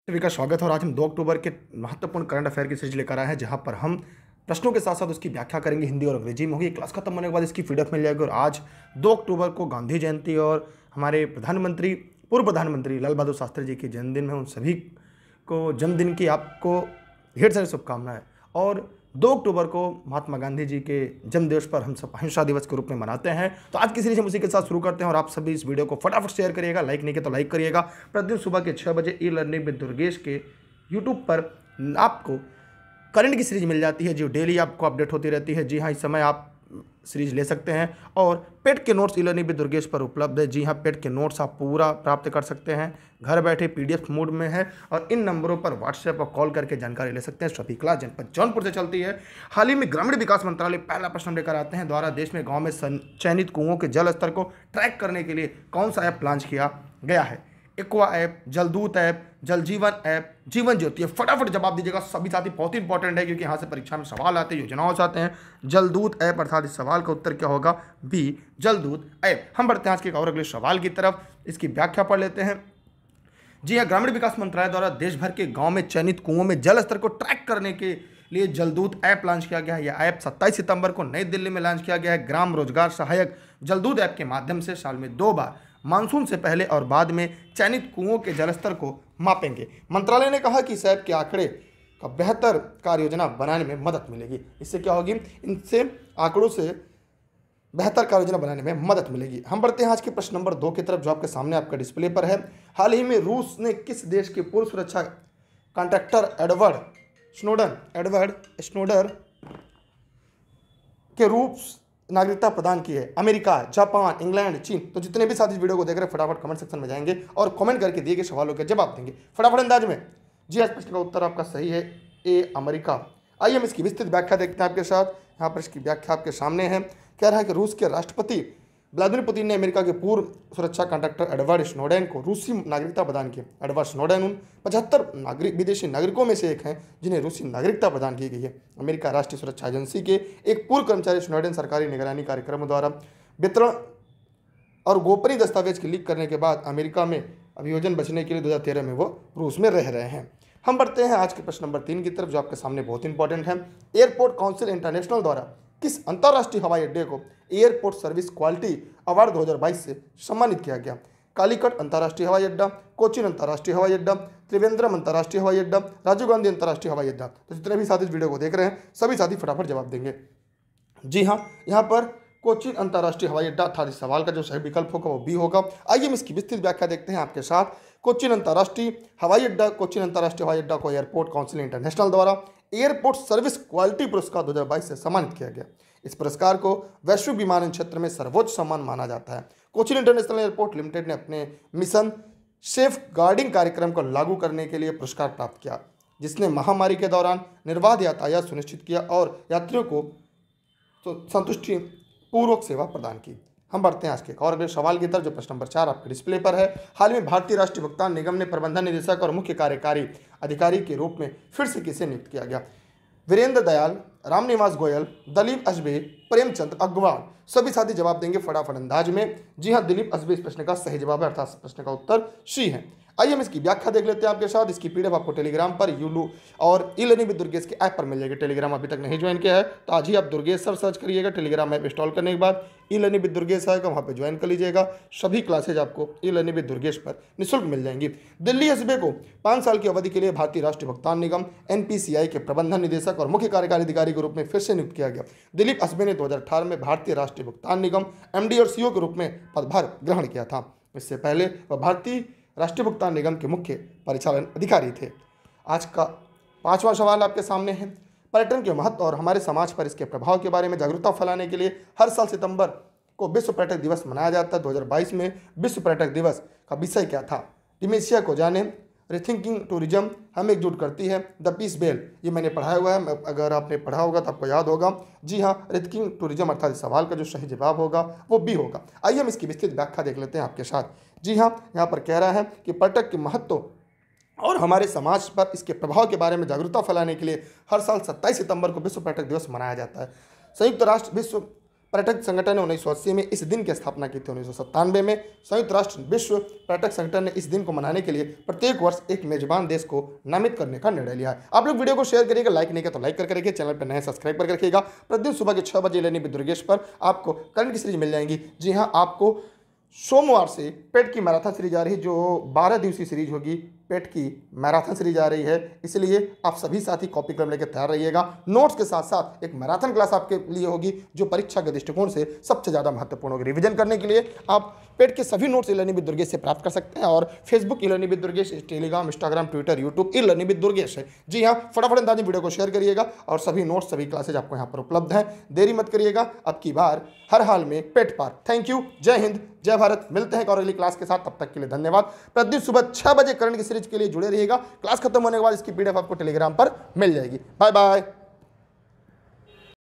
सभी का स्वागत है और आज हम 2 अक्टूबर के महत्वपूर्ण करंट अफेयर की सीरीज लेकर आए हैं जहां पर हम प्रश्नों के साथ साथ उसकी व्याख्या करेंगे हिंदी और अंग्रेजी में होगी। क्लास खत्म होने के बाद इसकी पीडीएफ मिल जाएगी। और आज 2 अक्टूबर को गांधी जयंती और हमारे पूर्व प्रधानमंत्री लाल बहादुर शास्त्री जी के जन्मदिन है। उन सभी को जन्मदिन की आपको ढेर सारी शुभकामनाएं। और 2 अक्टूबर को महात्मा गांधी जी के जन्म दिवस पर हम सब अहिंसा दिवस के रूप में मनाते हैं। तो आज की सीरीज हम उसी के साथ शुरू करते हैं और आप सभी इस वीडियो को फटाफट शेयर करिएगा, लाइक नहीं किया तो लाइक करिएगा। प्रतिदिन सुबह के 6 बजे ई लर्निंग विद दुर्गेश के यूट्यूब पर आपको करंट की सीरीज मिल जाती है जो डेली आपको अपडेट होती रहती है। जी हाँ, इस समय आप सीरीज ले सकते हैं और पेड के notes e learning with Durgesh पर उपलब्ध है। जी हाँ, पेड के नोट्स आप पूरा प्राप्त कर सकते हैं, घर बैठे पीडीएफ मोड में है और इन नंबरों पर व्हाट्सएप और कॉल करके जानकारी ले सकते हैं। सभी क्लास जनपद जौनपुर से चलती है। हाल ही में ग्रामीण विकास मंत्रालय पहला प्रश्न लेकर आते हैं, द्वारा देश में गाँव में चयनित कुओं के जल स्तर को ट्रैक करने के लिए कौन सा ऐप लॉन्च किया गया है? एक्वा ऐप, जलदूत ऐप, जल जीवन ऐप, जीवन ज्योति। फटाफट जवाब दीजिएगा सभी साथी, बहुत ही इंपॉर्टेंट है क्योंकि यहाँ से परीक्षा में सवाल आते हैं, योजनाओं से आते हैं। जलदूत ऐप अर्थात इस सवाल का उत्तर क्या होगा? B, Jaldoot app. हम बढ़ते हैं आज के और अगले सवाल की तरफ, इसकी व्याख्या पढ़ लेते हैं। जी हाँ, ग्रामीण विकास मंत्रालय द्वारा देश भर के गाँव में चयनित कुओं में जल स्तर को ट्रैक करने के लिए जलदूत ऐप लॉन्च किया गया है। यह ऐप 27 सितंबर को नई दिल्ली में लॉन्च किया गया है। ग्राम रोजगार सहायक जलदूत ऐप के माध्यम से साल में 2 बार मानसून से पहले और बाद में चयनित कुओं के जलस्तर को मापेंगे। मंत्रालय ने कहा कि इस ऐप के आंकड़े का बेहतर कार्य योजना बनाने में मदद मिलेगी। इससे क्या होगी? इनसे आंकड़ों से बेहतर कार्य योजना बनाने में मदद मिलेगी। हम बढ़ते हैं आज के प्रश्न नंबर 2 की तरफ जो आपके सामने आपका डिस्प्ले पर है। हाल ही में रूस ने किस देश के पूर्व सुरक्षा कॉन्ट्रैक्टर एडवर्ड स्नोडन के रूस नागरिकता प्रदान की है? अमेरिका, जापान, इंग्लैंड, चीन। तो जितने भी साथी वीडियो को देख रहे हैं फटाफट कमेंट सेक्शन में जाएंगे और कमेंट करके दिए गए सवालों के जवाब देंगे फटाफट अंदाज में। जी, आज प्रश्न का उत्तर आपका सही है, ए, अमेरिका। आइए हम इसकी विस्तृत व्याख्या देखते हैं आपके साथ। यहाँ पर इसकी व्याख्या आपके सामने है। कह रहा है कि रूस के राष्ट्रपति व्लादिमीर पुतिन ने अमेरिका के पूर्व सुरक्षा कॉन्ट्रैक्टर एडवर्ड स्नोडेन को रूसी नागरिकता प्रदान की। एडवर्ड स्नोडेन उन 75 विदेशी नागरिकों में से एक हैं जिन्हें रूसी नागरिकता प्रदान की गई है। अमेरिका राष्ट्रीय सुरक्षा एजेंसी के एक पूर्व कर्मचारी स्नोडेन सरकारी निगरानी कार्यक्रमों द्वारा वितरण और गोपनीय दस्तावेज की लीक करने के बाद अमेरिका में अभियोजन बचने के लिए 2013 में वो रूस में रह रहे हैं। हम बढ़ते हैं आज के प्रश्न नंबर 3 की तरफ जो आपके सामने बहुत इंपॉर्टेंट है। एयरपोर्ट काउंसिल इंटरनेशनल द्वारा किस अंतर्राष्ट्रीय हवाई अड्डे को एयरपोर्ट सर्विस क्वालिटी अवार्ड 2022 से सम्मानित किया गया? कालीकट अंतर्राष्ट्रीय हवाई अड्डा, कोचीन अंतर्राष्ट्रीय हवाई अड्डा, त्रिवेंद्रम अंतर्राष्ट्रीय हवाई अड्डा, राजीव गांधी अंतर्राष्ट्रीय हवाई अड्डा। तो जितने भी साथी इस वीडियो को देख रहे हैं सभी साथी फटाफट जवाब देंगे। जी हाँ, यहाँ पर कोचीन अंतर्राष्ट्रीय हवाई अड्डा अर्थात इस सवाल का जो सही विकल्प होगा वो बी होगा। आइए हम इसकी विस्तृत व्याख्या देखते हैं आपके साथ। कोचीन अंतर्राष्ट्रीय हवाई अड्डा को एयरपोर्ट काउंसिल इंटरनेशनल द्वारा एयरपोर्ट सर्विस क्वालिटी पुरस्कार 2022 से सम्मानित किया गया। इस पुरस्कार को वैश्विक विमानन क्षेत्र में सर्वोच्च सम्मान माना जाता है। कोचीन इंटरनेशनल एयरपोर्ट लिमिटेड ने अपने मिशन सेफ गार्डिंग कार्यक्रम को लागू करने के लिए पुरस्कार प्राप्त किया, जिसने महामारी के दौरान निर्बाध यातायात सुनिश्चित किया और यात्रियों को संतुष्टि पूर्वक सेवा प्रदान की। हम बढ़ते हैं आज के और अगले सवाल की तरफ जो प्रश्न नंबर 4 आपके डिस्प्ले पर है। हाल में भारतीय राष्ट्रीय भुगतान निगम ने प्रबंधन निदेशक और मुख्य कार्यकारी अधिकारी के रूप में फिर से किसे नियुक्त किया गया? वीरेंद्र दयाल, रामनिवास गोयल, दिलीप असबे, प्रेमचंद अग्रवाल। सभी साथी जवाब देंगे फटाफट अंदाज में। जी हाँ, दिलीप असबे इस प्रश्न का सही जवाब है अर्थात प्रश्न का उत्तर सी है। आइए हम इसकी व्याख्या देख लेते हैं आपके साथ। इसकी पीडीएफ आपको टेलीग्राम पर यूलू और ई लर्निंग विद दुर्गेश के ऐप पर मिल जाएगी। टेलीग्राम अभी तक नहीं ज्वाइन किया है तो आज ही आप दुर्गेश सर सर्च करिएगा। टेलीग्राम ऐप इंस्टॉल करने के बाद ई लर्निंग विद दुर्गेश आएगा, वहाँ पर ज्वाइन कर लीजिएगा। सभी क्लासेज आपको ई लर्निंग विद दुर्गेश पर निःशुल्क मिल जाएंगी। दिल्ली एसबी को 5 साल की अवधि के लिए भारतीय राष्ट्रीय भुगतान निगम एनपीसीआई के प्रबंधन निदेशक और मुख्य कार्यकारी अधिकारी के रूप में फिर से नियुक्त किया गया। दिलीप असबे ने 2018 में भारतीय राष्ट्रीय भुगतान निगम एमडी और सीईओ के रूप में पदभार ग्रहण किया था। इससे पहले वह भारतीय राष्ट्रीय भुगतान निगम के मुख्य परिचालन अधिकारी थे। आज का 5वां सवाल आपके सामने है। पर्यटन के महत्व और हमारे समाज पर इसके प्रभाव के बारे में जागरूकता फैलाने के लिए हर साल सितंबर को विश्व पर्यटक दिवस मनाया जाता है। 2022 में विश्व पर्यटक दिवस का विषय क्या था? डिमेंशिया को जाने, रिथिंकिंग टूरिज्म हमें एकजुट करती है, द पीस बेल। ये मैंने पढ़ाया हुआ है, अगर आपने पढ़ा होगा तो आपको याद होगा। जी हाँ, रिथिंकिंग टूरिज्म अर्थात इस सवाल का जो सही जवाब होगा वो बी होगा। आइए हम इसकी विस्तृत व्याख्या देख लेते हैं आपके साथ। जी हाँ, यहाँ पर कह रहा है कि पर्यटक के महत्व और हमारे समाज पर इसके प्रभाव के बारे में जागरूकता फैलाने के लिए हर साल 27 सितंबर को विश्व पर्यटक दिवस मनाया जाता है। संयुक्त राष्ट्र विश्व पर्यटक संगठन ने 1980 में इस दिन की स्थापना की थी। 1997 में संयुक्त राष्ट्र विश्व पर्यटक संगठन ने इस दिन को मनाने के लिए प्रत्येक वर्ष एक मेजबान देश को नामित करने का निर्णय लिया है। आप लोग वीडियो को शेयर करिएगा, लाइक नहीं किया तो लाइक करके रखिए, चैनल पर नए सब्सक्राइब करके रखिएगा। प्रतिदिन सुबह के 6 बजे लेनी विद दुर्गेश पर आपको करंट की सीरीज मिल जाएंगी। जी हाँ, आपको सोमवार से पेट की मैराथन सीरीज आ रही है, जो 12 दिवसीय सीरीज होगी। पेट की मैराथन सीरीज आ रही है, इसलिए आप सभी साथी कॉपी कलम लेकर तैयार रहिएगा। नोट्स के साथ साथ एक मैराथन क्लास आपके लिए होगी, जो परीक्षा के दृष्टिकोण से सबसे ज़्यादा महत्वपूर्ण होगी। रिवीजन करने के लिए आप पेट के सभी नोट्स ई-लर्निंग विद दुर्गेश से प्राप्त कर सकते हैं, और Facebook e learning with Durgesh, Telegram, Instagram, Twitter, YouTube e learning with Durgesh है। जी हाँ, फटाफट अंदाज में वीडियो को शेयर करिएगा, और सभी नोट्स, सभी क्लासेज आपको यहाँ पर उपलब्ध हैं। देरी मत करिएगा, अब की बार हर हाल में पेट पार। थैंक यू, जय हिंद, जय भारत। मिलते हैं और अगली क्लास के साथ, तब तक के लिए धन्यवाद। प्रतिदिन सुबह 6 बजे करंट की सीरीज के लिए जुड़े रहिएगा। क्लास खत्म होने के बाद इसकी पीडीएफ आपको टेलीग्राम पर मिल जाएगी। Bye bye.